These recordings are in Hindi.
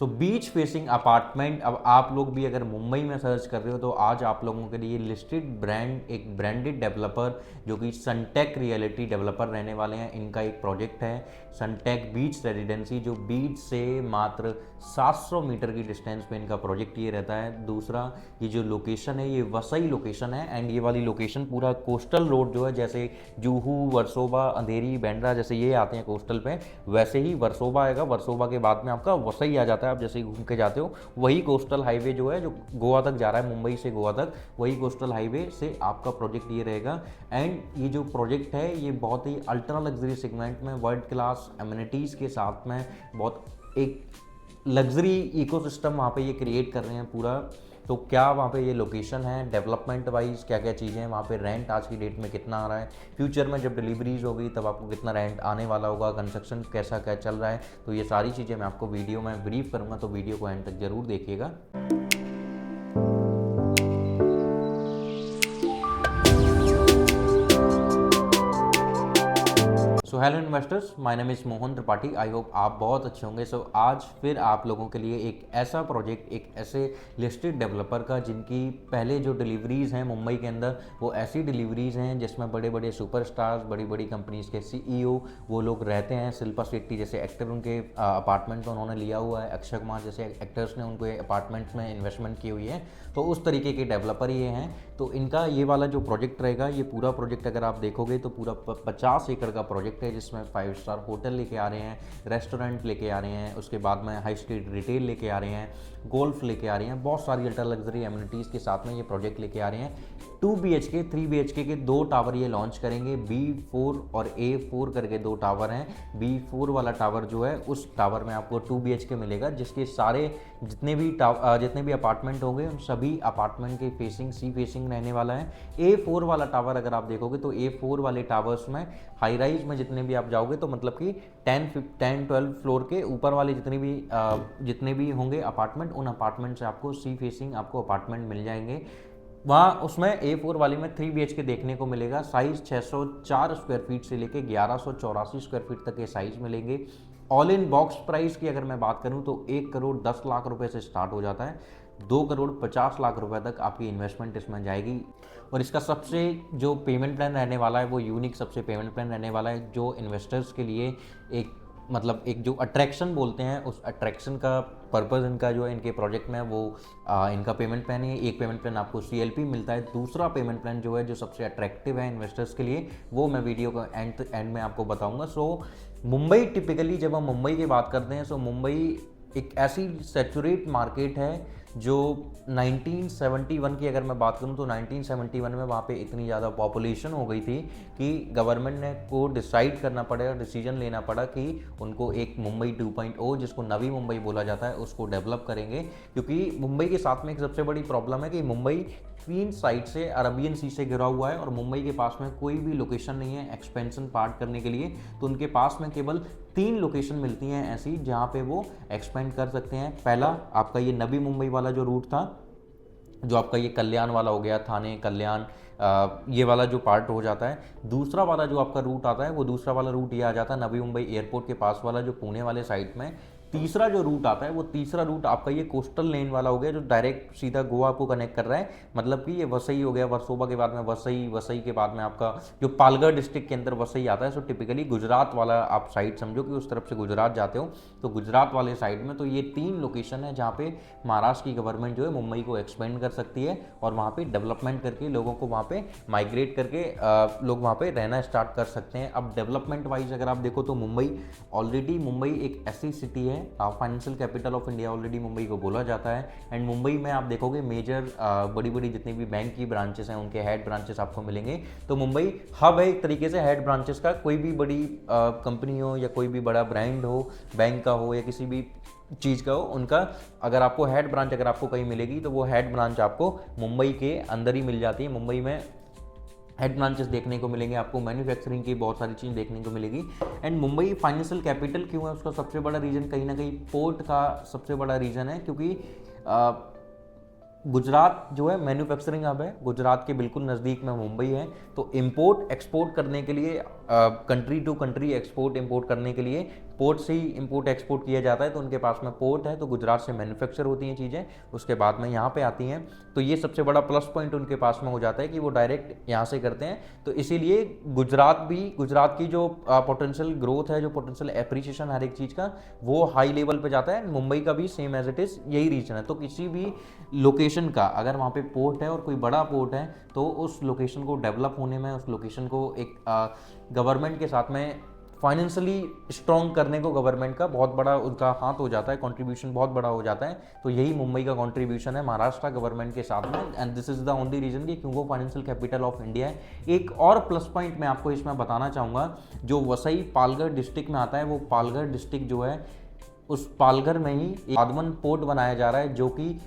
सो बीच फेसिंग अपार्टमेंट, अब आप लोग भी अगर मुंबई में सर्च कर रहे हो तो आज आप लोगों के लिए लिस्टेड ब्रांड, एक ब्रांडेड डेवलपर जो कि सनटेक रियलिटी डेवलपर रहने वाले हैं, इनका एक प्रोजेक्ट है सनटेक बीच रेजिडेंसी, जो बीच से मात्र 700 मीटर की डिस्टेंस पे इनका प्रोजेक्ट ये रहता है। दूसरा, ये जो लोकेशन है ये वसई लोकेशन है, एंड ये वाली लोकेशन पूरा कोस्टल रोड जो है, जैसे जूहू, वर्सोवा, अंधेरी, बैंड्रा जैसे ये आते हैं कोस्टल पे, वैसे ही वर्सोवा आएगा। वर्सोवा के बाद में आपका वसई आ जाता है। आप जैसे ही घूम के जाते हो वही कोस्टल हाईवे जो है, जो गोवा तक जा रहा है, मुंबई से गोवा तक, वही कोस्टल हाईवे से आपका प्रोजेक्ट ये रहेगा। एंड ये जो प्रोजेक्ट है ये बहुत ही अल्ट्रा लग्जरी सेगमेंट में वर्ल्ड क्लास एमिनिटीज़ के साथ में बहुत एक लग्जरी इकोसिस्टम वहाँ पे ये क्रिएट कर रहे हैं पूरा। तो क्या वहाँ पे ये लोकेशन है, डेवलपमेंट वाइज क्या क्या चीज़ें हैं वहाँ पे, रेंट आज की डेट में कितना आ रहा है, फ्यूचर में जब डिलीवरीज होगी तब आपको कितना रेंट आने वाला होगा, कंस्ट्रक्शन कैसा क्या चल रहा है, तो ये सारी चीज़ें मैं आपको वीडियो में ब्रीफ करूँगा, तो वीडियो को एंड तक जरूर देखिएगा। So hello investors, my name is Mohan Tripathi. I hope आप बहुत अच्छे होंगे। सो आज फिर आप लोगों के लिए एक ऐसा प्रोजेक्ट, एक ऐसे लिस्टेड डेवलपर का जिनकी पहले जो डिलीवरीज़ हैं मुंबई के अंदर वो ऐसी डिलीवरीज़ हैं जिसमें बड़े बड़े सुपरस्टार्स, बड़ी बड़ी कंपनीज़ के सीईओ वो लोग रहते हैं। शिल्पा शेट्टी जैसे एक्टर, उनके अपार्टमेंट में उन्होंने लिया हुआ है। अक्षय कुमार जैसे एक्टर्स ने उनको अपार्टमेंट में इन्वेस्टमेंट की हुई है। तो उस तरीके के डेवलपर ये हैं। तो इनका ये वाला जो प्रोजेक्ट रहेगा, ये पूरा प्रोजेक्ट अगर आप देखोगे तो पूरा 50 एकड़ का प्रोजेक्ट है, जिसमें 5 स्टार होटल लेके आ रहे हैं, रेस्टोरेंट लेके आ रहे हैं, उसके बाद में हाई स्ट्रीट रिटेल लेके आ रहे हैं, गोल्फ लेके आ रहे हैं, बहुत सारी अल्ट्रा लग्जरी एमिनिटीज़ के साथ में ये प्रोजेक्ट लेके आ रहे हैं। 2 BHK 3 BHK के 2 टावर ये लॉन्च करेंगे। B4 और A4 करके 2 टावर हैं। B4 वाला टावर जो है उस टावर में आपको 2 BHK मिलेगा, जिसके सारे जितने भी अपार्टमेंट होंगे उन सभी अपार्टमेंट के फेसिंग सी फेसिंग रहने वाला है। A4 वाला टावर अगर आप देखोगे तो A4 वाले टावर्स में हाई राइज में जितने भी आप जाओगे तो मतलब कि 10-12 फ्लोर के ऊपर वाले जितने भी होंगे अपार्टमेंट, उन अपार्टमेंट से आपको सी फेसिंग आपको अपार्टमेंट मिल जाएंगे। वहाँ उसमें A4 वाली में 3 BHK देखने को मिलेगा। साइज़ 604 स्क्वायर फीट से लेके 1184 स्क्वायर फीट तक के साइज़ मिलेंगे। ऑल इन बॉक्स प्राइस की अगर मैं बात करूँ तो 1 करोड़ 10 लाख रुपए से स्टार्ट हो जाता है। 2 करोड़ 50 लाख रुपए तक आपकी इन्वेस्टमेंट इसमें जाएगी। और इसका सबसे जो पेमेंट प्लान रहने वाला है वो यूनिक सबसे पेमेंट प्लान रहने वाला है, जो इन्वेस्टर्स के लिए एक जो अट्रैक्शन बोलते हैं, उस अट्रैक्शन का पर्पज़ इनका जो है इनके प्रोजेक्ट में वो इनका पेमेंट प्लान है। एक पेमेंट प्लान आपको CLP मिलता है। दूसरा पेमेंट प्लान जो है जो सबसे अट्रैक्टिव है इन्वेस्टर्स के लिए, वो मैं वीडियो का एंड में आपको बताऊंगा। सो मुंबई, टिपिकली जब हम मुंबई की बात करते हैं, सो मुंबई एक ऐसी सैचुरेट मार्केट है जो 1971 की अगर मैं बात करूं तो 1971 में वहाँ पे इतनी ज़्यादा पॉपुलेशन हो गई थी कि गवर्नमेंट ने को डिसाइड करना पड़ा, डिसीजन लेना पड़ा कि उनको एक मुंबई 2.0 जिसको नवी मुंबई बोला जाता है उसको डेवलप करेंगे। क्योंकि मुंबई के साथ में एक सबसे बड़ी प्रॉब्लम है कि मुंबई 3 साइड से अरबियन सी से घिरा हुआ है और मुंबई के पास में कोई भी लोकेशन नहीं है एक्सपेंशन पार्ट करने के लिए। तो उनके पास में केवल 3 लोकेशन मिलती हैं ऐसी जहाँ पे वो एक्सपेंड कर सकते हैं। पहला आपका ये नवी मुंबई वाला जो रूट था, जो आपका ये कल्याण वाला हो गया, थाने कल्याण, ये वाला जो पार्ट हो जाता है। दूसरा वाला जो आपका रूट आता है वो दूसरा वाला रूट ये आ जाता है नवी मुंबई एयरपोर्ट के पास वाला, जो पुणे वाले साइड में। तीसरा जो रूट आता है वो तीसरा रूट आपका ये कोस्टल लेन वाला हो गया, जो डायरेक्ट सीधा गोवा को कनेक्ट कर रहा है। मतलब कि ये वसई हो गया, वर्सोवा के बाद में वसई, वसई के बाद में आपका जो पालघर डिस्ट्रिक्ट के अंदर वसई आता है। सो टिपिकली गुजरात वाला आप साइड समझो कि उस तरफ से गुजरात जाते हो तो गुजरात वाले साइड में। तो ये 3 लोकेशन है जहाँ पे महाराष्ट्र की गवर्नमेंट जो है मुंबई को एक्सपेंड कर सकती है और वहाँ पे डेवलपमेंट करके लोगों को वहाँ पे माइग्रेट करके लोग वहाँ पे रहना स्टार्ट कर सकते हैं। अब डेवलपमेंट वाइज अगर आप देखो तो मुंबई एक ऐसी सिटी है, financial capital of India already Mumbai को बोला जाता है। एंड मुंबई में आप देखोगे मेजर बड़ी बड़ी जितनी भी बैंक की ब्रांचेस हैं उनके हेड ब्रांचेस आपको मिलेंगे। तो मुंबई हब है एक तरीके से हेड ब्रांचेस का। कोई भी बड़ी कंपनी हो या कोई भी बड़ा ब्रांड हो, बैंक का हो या किसी भी चीज़ का हो, उनका अगर आपको हेड ब्रांच अगर आपको कहीं मिलेगी तो वो हेड ब्रांच आपको मुंबई के अंदर ही मिल जाती है। मुंबई में हेड ब्रांचेस देखने को मिलेंगे आपको, मैन्युफैक्चरिंग की बहुत सारी चीज़ देखने को मिलेगी। एंड मुंबई फाइनेंशियल कैपिटल क्यों है, उसका सबसे बड़ा रीज़न कहीं ना कहीं पोर्ट का सबसे बड़ा रीज़न है। क्योंकि गुजरात जो है मैन्युफैक्चरिंग हब है, गुजरात के बिल्कुल नज़दीक में मुंबई है। तो इंपोर्ट एक्सपोर्ट करने के लिए country to country export import करने के लिए पोर्ट से ही इंपोर्ट एक्सपोर्ट किया जाता है। तो उनके पास में पोर्ट है, तो गुजरात से मैन्युफैक्चर होती हैं चीज़ें, उसके बाद में यहाँ पे आती हैं। तो ये सबसे बड़ा प्लस पॉइंट उनके पास में हो जाता है कि वो डायरेक्ट यहाँ से करते हैं। तो इसीलिए गुजरात की जो पोटेंशियल ग्रोथ है, जो पोटेंशियल एप्रिसिएशन हर एक चीज़ का, वो हाई लेवल पे जाता है। मुंबई का भी सेम एज इट इज़ यही रीजन है। तो किसी भी लोकेशन का अगर वहाँ पे पोर्ट है और कोई बड़ा पोर्ट है, तो उस लोकेशन को डेवलप होने में, उस लोकेशन को एक गवर्नमेंट के साथ में फाइनेंशियली स्ट्रॉन्ग करने को गवर्नमेंट का बहुत बड़ा उनका हाथ हो जाता है, कंट्रीब्यूशन बहुत बड़ा हो जाता है। तो यही मुंबई का कंट्रीब्यूशन है महाराष्ट्र गवर्नमेंट के साथ में, and this is the only reason कि क्यों वो फाइनेंशियल कैपिटल ऑफ इंडिया है। एक और प्लस पॉइंट मैं आपको इसमें बताना चाहूँगा, जो वसई पालघर डिस्ट्रिक्ट में आता है, वो पालघर डिस्ट्रिक्ट जो है, उस पालघर में ही एक वाधवन पोर्ट बनाया जा रहा है, जो कि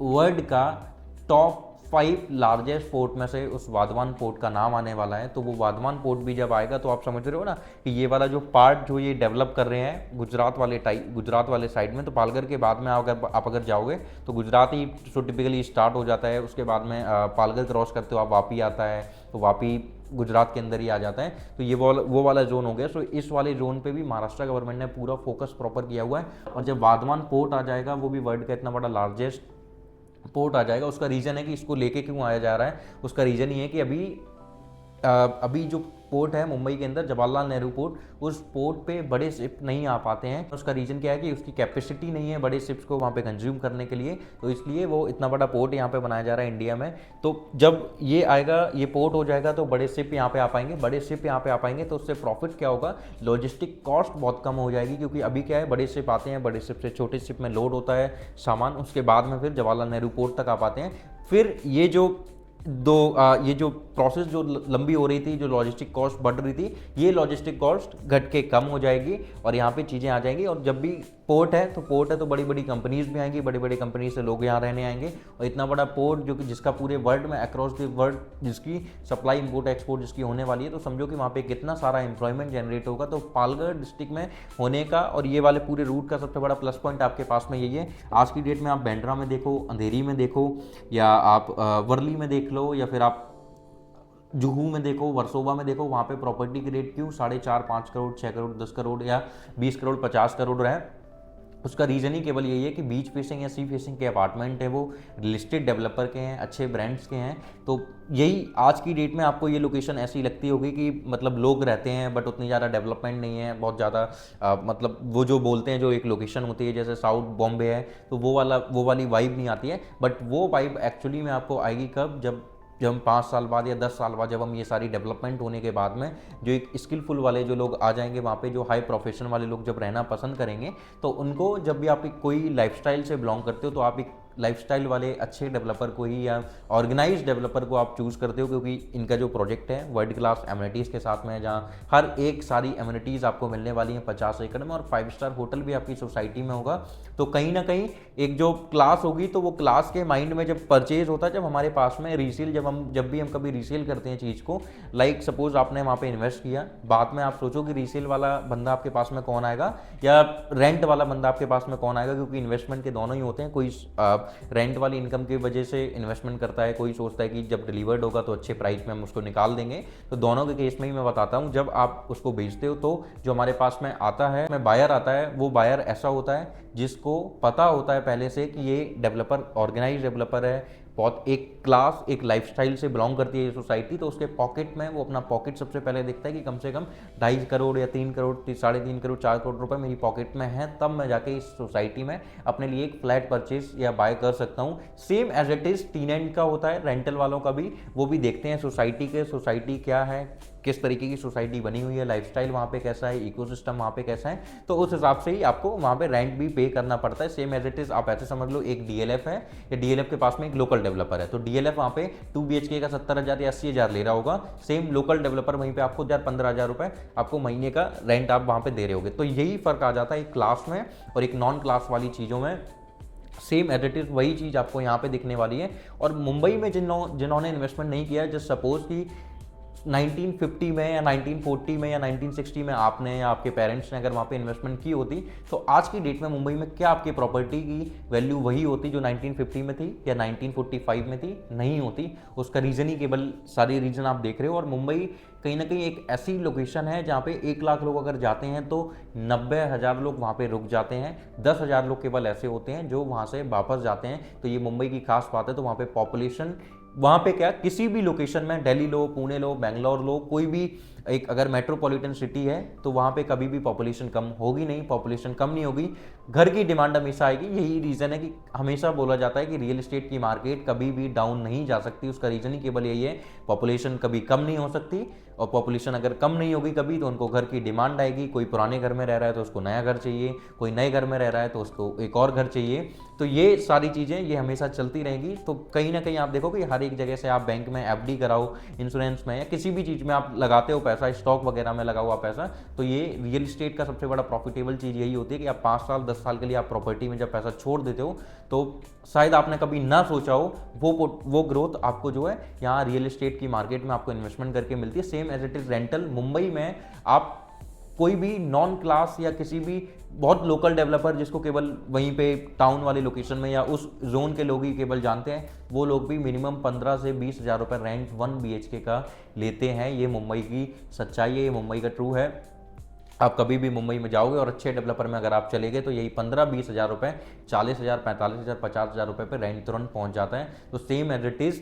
वर्ल्ड का टॉप 5 लार्जेस्ट पोर्ट में से उस वाधवान पोर्ट का नाम आने वाला है। तो वो वाधवान पोर्ट भी जब आएगा तो आप समझ रहे हो ना कि ये वाला जो पार्ट जो ये डेवलप कर रहे हैं गुजरात वाले साइड में, तो पालघर के बाद में आप अगर जाओगे तो गुजरात ही सो टिपिकली स्टार्ट हो जाता है। उसके बाद में पालघर क्रॉस करते हो आप वापी आता है, तो वापी गुजरात के अंदर ही आ जाता है। तो ये वो वाला जोन हो गया। सो इस वाले जोन पे भी महाराष्ट्र गवर्नमेंट ने पूरा फोकस प्रॉपर किया हुआ है। और जब वाधवान पोर्ट आ जाएगा, वो भी वर्ल्ड का इतना बड़ा लार्जेस्ट पोर्ट आ जाएगा, उसका रीज़न है कि इसको लेके क्यों आया जा रहा है, उसका रीज़न ये है कि अभी जो पोर्ट है मुंबई के अंदर, जवाहरलाल नेहरू पोर्ट, उस पोर्ट पे बड़े शिप नहीं आ पाते हैं। उसका रीज़न क्या है कि उसकी कैपेसिटी नहीं है बड़े शिप्स को वहाँ पे कंज्यूम करने के लिए। तो इसलिए वो इतना बड़ा पोर्ट यहाँ पे बनाया जा रहा है इंडिया में। तो जब ये आएगा, ये पोर्ट हो जाएगा, तो बड़े शिप यहाँ पे आ पाएंगे। बड़े शिप यहाँ पे आ पाएंगे तो उससे प्रॉफिट क्या होगा, लॉजिस्टिक कॉस्ट बहुत कम हो जाएगी। क्योंकि अभी क्या है, बड़े शिप आते हैं, बड़े शिप से छोटे शिप में लोड होता है सामान, उसके बाद में फिर जवाहरलाल नेहरू पोर्ट तक आ पाते हैं। फिर ये जो प्रोसेस जो लंबी हो रही थी, जो लॉजिस्टिक कॉस्ट बढ़ रही थी, ये लॉजिस्टिक कॉस्ट घट के कम हो जाएगी और यहाँ पे चीज़ें आ जाएंगी। और जब भी पोर्ट है तो बड़ी बड़ी कंपनीज भी आएंगी, बड़ी बड़ी कंपनी से लोग यहाँ रहने आएंगे। और इतना बड़ा पोर्ट जो कि जिसका पूरे वर्ल्ड में, अक्रॉस द वर्ल्ड जिसकी सप्लाई इंपोर्ट एक्सपोर्ट जिसकी होने वाली है, तो समझो कि वहाँ पे कितना सारा एम्प्लॉयमेंट जनरेट होगा। तो पालघर डिस्ट्रिक्ट में होने का और ये वाले पूरे रूट का सबसे बड़ा प्लस पॉइंट आपके पास में यही है। आज की डेट में आप बांद्रा में देखो, अंधेरी में देखो, या आप वर्ली में देख लो, या फिर आप जुहू में देखो, वर्सोवा में देखो, वहाँ पे प्रॉपर्टी के रेट क्यों 4.5 5 करोड़ 6 करोड़ 10 करोड़ या 20 करोड़ 50 करोड़ है। उसका रीज़न ही केवल यही है कि बीच फेसिंग या सी फेसिंग के अपार्टमेंट है, वो लिस्टेड डेवलपर के हैं, अच्छे ब्रांड्स के हैं। तो यही आज की डेट में आपको ये लोकेशन ऐसी लगती होगी कि मतलब लोग रहते हैं बट उतनी ज़्यादा डेवलपमेंट नहीं है, बहुत ज़्यादा मतलब वो जो बोलते हैं, जो एक लोकेशन होती है जैसे साउथ बॉम्बे है, तो वो वाली वाइब नहीं आती है। बट वो वाइब एक्चुअली में आपको आएगी कब, जब हम 5 साल बाद या 10 साल बाद, जब हम ये सारी डेवलपमेंट होने के बाद में जो एक स्किलफुल वाले जो लोग आ जाएंगे वहाँ पे, जो हाई प्रोफेशन वाले लोग जब रहना पसंद करेंगे, तो उनको, जब भी आप कोई लाइफस्टाइल से बिलोंग करते हो, तो आप एक लाइफस्टाइल वाले अच्छे डेवलपर को ही या ऑर्गेनाइज्ड डेवलपर को आप चूज़ करते हो। क्योंकि इनका जो प्रोजेक्ट है वर्ल्ड क्लास एमिनिटीज़ के साथ में है, जहाँ हर एक सारी एमिनिटीज़ आपको मिलने वाली हैं 50 एकड़ में, और 5 स्टार होटल भी आपकी सोसाइटी में होगा। तो कहीं ना कहीं एक जो क्लास होगी, तो वो क्लास के माइंड में जब परचेज होता है, जब हमारे पास में रीसेल, जब भी हम कभी रीसेल करते हैं चीज़ को, लाइक सपोज आपने वहाँ पे इन्वेस्ट किया, बाद में आप सोचो कि रीसेल वाला बंदा आपके पास में कौन आएगा या रेंट वाला बंदा आपके पास में कौन आएगा। क्योंकि इन्वेस्टमेंट के दोनों ही होते हैं। कोई रेंट वाली इनकम की वजह से इन्वेस्टमेंट करता है, कोई सोचता है कि जब डिलीवर्ड होगा तो अच्छे प्राइस में हम उसको निकाल देंगे। तो दोनों के केस में ही मैं बताता हूँ, जब आप उसको बेचते हो तो जो हमारे पास में आता है, में बायर आता है, वो बायर ऐसा होता है जिसको पता होता है पहले से कि ये डेवलपर ऑर्गेनाइज डेवलपर है, बहुत एक क्लास, एक लाइफस्टाइल से बिलोंग करती है ये सोसाइटी। तो उसके पॉकेट में, वो अपना पॉकेट सबसे पहले देखता है कि कम से कम 2.5 करोड़ या 3 करोड़ 3.5 करोड़ 4 करोड़ रुपए मेरी पॉकेट में है, तब मैं जाके इस सोसाइटी में अपने लिए एक फ्लैट परचेज या बाय कर सकता हूँ। Same as it is tenant का होता है, रेंटल वालों का भी, वो भी देखते हैं सोसाइटी क्या है, किस तरीके की सोसाइटी बनी हुई है, लाइफस्टाइल वहाँ पे कैसा है, इकोसिस्टम वहाँ पे कैसा है, तो उस हिसाब से ही आपको वहाँ पे रेंट भी पे करना पड़ता है। सेम एज इट इज आप ऐसे समझ लो, एक डीएलएफ है, या डीएलएफ के पास में एक लोकल डेवलपर है, तो डीएलएफ वहाँ पे 2 BHK का 70,000 या 80,000 ले रहा होगा, सेम लोकल डेवलपर वहीं पे आपको 15,000 रुपए आपको महीने का रेंट आप वहाँ पे दे रहे होगे। तो यही फर्क आ जाता है एक क्लास में और एक नॉन क्लास वाली चीज़ों में। सेम एज इट इज वही चीज़ आपको यहाँ पे दिखने वाली है। और मुंबई में जिन्होंने इन्वेस्टमेंट नहीं किया, जस्ट सपोज कि 1950 में या 1940 में या 1960 में आपने या आपके पेरेंट्स ने अगर वहाँ पे इन्वेस्टमेंट की होती तो आज की डेट में मुंबई में क्या आपकी प्रॉपर्टी की वैल्यू वही होती जो 1950 में थी या 1945 में थी? नहीं होती। उसका रीज़न ही केवल सारे रीज़न आप देख रहे हो। और मुंबई कहीं ना कहीं एक ऐसी लोकेशन है जहाँ पे 1 लाख लोग अगर जाते हैं तो 90,000 लोग वहाँ पे रुक जाते हैं, 10,000 लोग केवल ऐसे होते हैं जो वहाँ से वापस जाते हैं। तो ये मुंबई की खास बात है। तो वहाँ पे पॉपुलेशन, वहाँ पे क्या, किसी भी लोकेशन में, दिल्ली लो, पुणे लो, बेंगलोर लो, कोई भी एक अगर मेट्रोपॉलिटन सिटी है तो वहाँ पे कभी भी पॉपुलेशन कम होगी नहीं, पॉपुलेशन कम नहीं होगी, घर की डिमांड हमेशा आएगी। यही रीज़न है कि हमेशा बोला जाता है कि रियल एस्टेट की मार्केट कभी भी डाउन नहीं जा सकती। उसका रीज़न ही केवल यही है, पॉपुलेशन कभी कम नहीं हो सकती, और पॉपुलेशन अगर कम नहीं होगी कभी तो उनको घर की डिमांड आएगी। कोई पुराने घर में रह रहा है तो उसको नया घर चाहिए, कोई नए घर में रह रहा है तो उसको एक और घर चाहिए। तो ये सारी चीज़ें ये हमेशा चलती रहेंगी। तो कहीं ना कहीं आप देखो कि हर एक जगह से आप बैंक में एफडी कराओ, इंश्योरेंस में या किसी भी चीज़ में आप लगाते हो पैसा, स्टॉक वगैरह में लगा हुआ पैसा, तो ये रियल एस्टेट का सबसे बड़ा प्रॉफिटेबल चीज़ यही होती है कि आप 5 साल 10 साल के लिए आप प्रॉपर्टी में जब पैसा छोड़ देते हो तो शायद आपने कभी ना सोचा हो वो ग्रोथ आपको जो है यहाँ रियल एस्टेट की मार्केट में आपको इन्वेस्टमेंट करके मिलती है। Same as it is rental. Mumbai में आप कोई भी नॉन क्लास या किसी भी बहुत लोकल डेवलपर जिसको केवल वहीं पे टाउन वाले लोकेशन में या उस जोन के लोग ही केवल जानते हैं, वो लोग भी मिनिमम 15 से 20,000 रुपये रेंट 1 BHK का लेते हैं। ये मुंबई की सच्चाई है, ये मुंबई का ट्रू है। आप कभी भी मुंबई में जाओगे और अच्छे डेवलपर में अगर आप चले गए तो यही 15-20 हज़ार रुपये, 40,000, 45,000, 50,000 रुपये पे रेंट तुरंत पहुंच जाता है। तो सेम एज इट इज़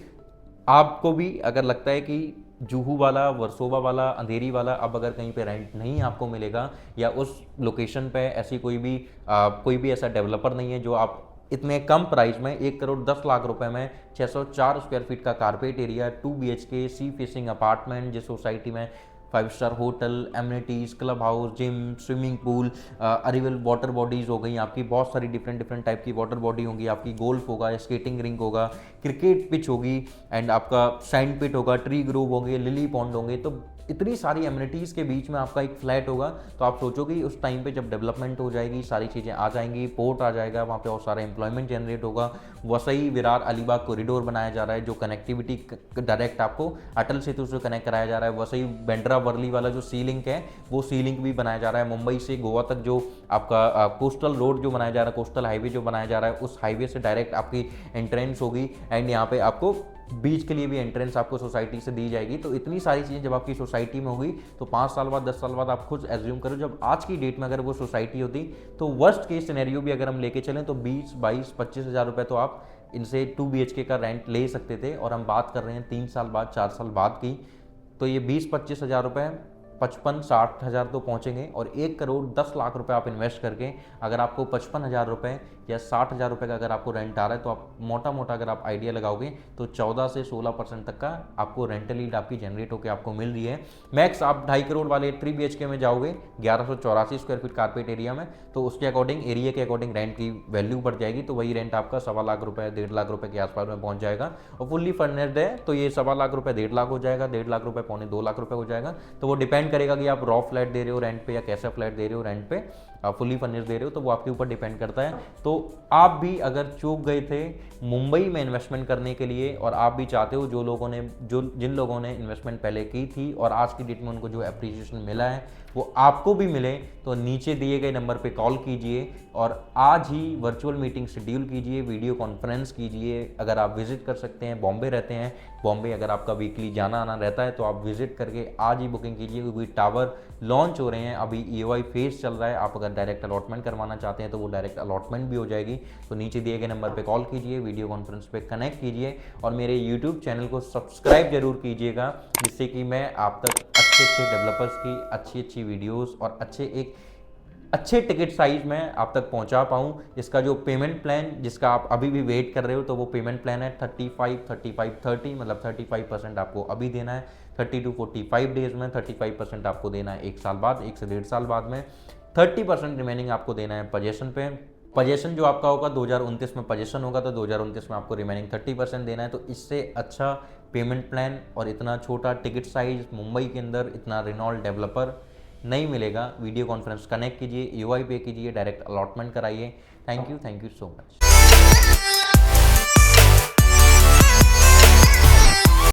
आपको भी अगर लगता है कि जुहू वाला, वर्सोवा वाला, अंधेरी वाला अब अगर कहीं पे रेंट नहीं आपको मिलेगा या उस लोकेशन पे ऐसी कोई भी ऐसा डेवलपर नहीं है जो आप इतने कम प्राइस में 1 करोड़ 10 लाख रुपए में 604 स्क्वायर फीट का carpet area, 2 BHK sea facing apartment, जिस सोसाइटी में 5 star hotel, amenities, club house, gym, swimming pool, अरिवल वाटर बॉडीज़ हो गई आपकी, बहुत सारी डिफरेंट टाइप की वाटर बॉडी होंगी आपकी, गोल्फ होगा, स्केटिंग रिंक होगा, क्रिकेट पिच होगी, एंड आपका सैंड पिट होगा, ट्री ग्रोव होंगे, लिली पॉन्ड होंगे। तो इतनी सारी एमिनिटीज़ के बीच में आपका एक फ्लैट होगा। तो आप सोचोगे उस टाइम पे जब डेवलपमेंट हो जाएगी, सारी चीज़ें आ जाएंगी, पोर्ट आ जाएगा, वहाँ पे और सारा एम्प्लॉयमेंट जनरेट होगा। वसई विरार अलीबाग कॉरिडोर बनाया जा रहा है जो कनेक्टिविटी डायरेक्ट आपको अटल सेतु से कनेक्ट कराया जा रहा है। वसई बेंड्रा वर्ली वाला जो सी लिंक है वो सी लिंक भी बनाया जा रहा है। मुंबई से गोवा तक जो आपका कोस्टल रोड जो बनाया जा रहा है, कोस्टल हाईवे जो बनाया जा रहा है, उस हाईवे से डायरेक्ट आपकी एंट्रेंस होगी। एंड यहाँ पे आपको बीच के लिए भी एंट्रेंस आपको सोसाइटी से दी जाएगी। तो इतनी सारी चीज़ें जब आपकी सोसाइटी में होगी तो 5 साल बाद 10 साल बाद आप खुद एज्यूम करो जब आज की डेट में अगर वो सोसाइटी होती तो वर्स्ट केस सिनेरियो भी अगर हम लेके चलें तो 20, 22, 25,000 रुपये तो आप इनसे 2 BHK का रेंट ले सकते थे। और हम बात कर रहे हैं 3 साल बाद, 4 साल बाद की, तो ये 20-25 हज़ार रुपये 55-60 हज़ार तो पहुँचेंगे। और 1 करोड़ 10 लाख रुपए आप इन्वेस्ट करके अगर आपको 55,000 रुपये या 60,000 रुपये का अगर आपको रेंट आ रहा है तो आप मोटा मोटा अगर आप आइडिया लगाओगे तो 14 से 16% तक का आपको रेंटल ईल्ड आपकी जनरेट होकर आपको मिल रही है। मैक्स आप 2.5 करोड़ वाले 3 BHK में जाओगे 1184 स्क्वायर फीट कारपेट एरिया में, तो उसके अकॉर्डिंग, एरिया के अकॉर्डिंग रेंट की वैल्यू बढ़ जाएगी। तो वही रेंट आपका 1.25 लाख रुपये, 1.5 लाख रुपये के आसपास में पहुंच जाएगा। और फुल्ली फर्निश्ड है तो ये 1.25 लाख रुपये 1.5 लाख हो जाएगा, 1.5 लाख रुपये 2.25 लाख रुपये हो जाएगा। तो वो डिपेंड करेगा कि आप रॉ फ्लैट दे रहे हो रेंट पे या कैसा फ्लैट दे रहे हो रेंट पे, आप फुली फर्निश्ड दे रहे हो, तो वो आपके ऊपर डिपेंड करता है। तो आप भी अगर चूक गए थे मुंबई में इन्वेस्टमेंट करने के लिए और आप भी चाहते हो जिन लोगों ने इन्वेस्टमेंट पहले की थी और आज की डेट में उनको जो एप्रिसिएशन मिला है वो आपको भी मिले, तो नीचे दिए गए नंबर पे कॉल कीजिए और आज ही वर्चुअल मीटिंग शेड्यूल कीजिए, वीडियो कॉन्फ्रेंस कीजिए। अगर आप विजिट कर सकते हैं, बॉम्बे रहते हैं, बॉम्बे अगर आपका वीकली जाना आना रहता है तो आप विजिट करके आज ही बुकिंग कीजिए, क्योंकि टावर लॉन्च हो रहे हैं, अभी EOI फेज चल रहा है। आप अगर डायरेक्ट अलॉटमेंट करवाना चाहते हैं तो वो डायरेक्ट अलॉटमेंट भी हो जाएगी। तो नीचे दिए गए नंबर पे कॉल कीजिए, वीडियो कॉन्फ्रेंस पे कनेक्ट कीजिए और मेरे यूट्यूब चैनल को सब्सक्राइब जरूर कीजिएगा, जिससे कि मैं आप तक अच्छे डेवलपर्स की अच्छी वीडियोस और अच्छे टिकट साइज में आप तक पहुंचा पाऊं। इसका जो पेमेंट प्लान जिसका आप अभी भी वेट कर रहे हो, तो वो पेमेंट प्लान है 35-35-30, मतलब 35% आपको अभी देना है 30 to 45 डेज में, 35% आपको देना है 1 साल बाद, 1 से 1.5 साल बाद में, 30% रिमेनिंग आपको देना है पोजेशन पे। पोजेशन जो आपका होगा 2029 में पोजेशन होगा, तो 2029 में आपको रिमेनिंग 30% देना है। तो इससे अच्छा पेमेंट प्लान और इतना छोटा टिकट साइज मुंबई के अंदर इतना रिनॉल्ड डेवलपर नहीं मिलेगा। वीडियो कॉन्फ्रेंस कनेक्ट कीजिए, EOI पे कीजिए, डायरेक्ट अलॉटमेंट कराइए। Thank you so much.